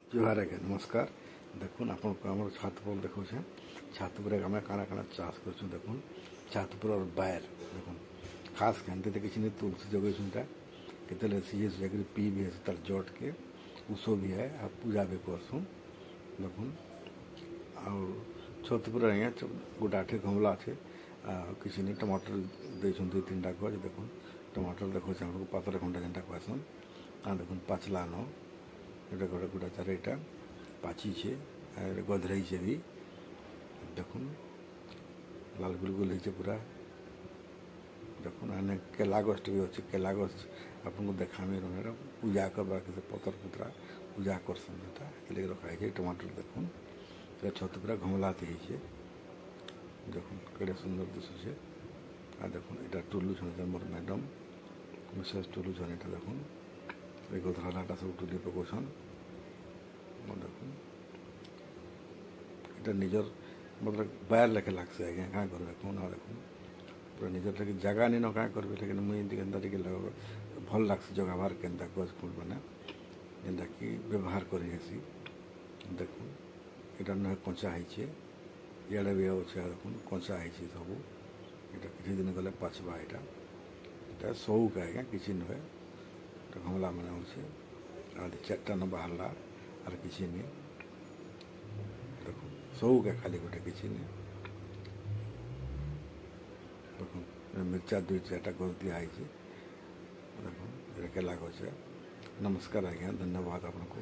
जुहार आज्ञा नमस्कार। देखुन आपन आम छात पर देखुन छात पर आम काଣା काଣା चाष कर देखुन छात पर बायर देखुन खास खाते किसी नहीं तुलसी जगह केतले सीझे सुझा पी भी है तार जट के उस भी है आ पूजा भी करसुँ देखुन आ छत पर आज्ञा गोटे आठे गमला अच्छे किसी नहीं टमाटर देते दुई तीन टा गज देखुन टमाटर देखो पातर खंडा जेनटा कहसन आ देखुन पाचला न এটা গোটা গোটা চার এটা পাচিছে আর গধরাইছে भी দেখুন লাল গুলগুল হয়েছে পুরা দেখুন আনে কেলা গছ भी अच्छे केला गछ आपको देखामे रहा पूजा करवा के पतर पुतरा पूजा करसन ये रखा है टमाटर देखुन छत पूरा घमलाते है देखुन केड़े सुंदर दिशुचे आ देखुन এটা टुल्लू छन मोर मैडम मिसेस टुल्लू छन এটা देखुन এই গোধরালাটা সব তুলি পকাউছন দেখুন এটা নিজের मतलब बायर लेखे लागसे आज्ञा क्या करबे कौन देखुन पूरा निजर लगे जगह नहीं न क्या करबे लेकिन मुझे केन्ता टिके भल लागसे जगाबार केन्ता गज फूल बना जेनटा कि व्यवहार करी हेसी देखुन এটা নয় কঞ্চা হয়েছে ইয়াড়ে भी अच्छे देखुन कঞ্চা হয়েছে सब এটা কিছু दिन गले पाचवा এটা सौक आज्ञा किसी नुहे गमला मैंने अच्छे आदि चार्टा न बाहरला और किसी नहीं देखो सौक है खाली गोटे किसी नहीं देखो मिर्चा दुई चार्टा गज दिखाई देखो केला गछ नमस्कार आज्ञा धन्यवाद आपको।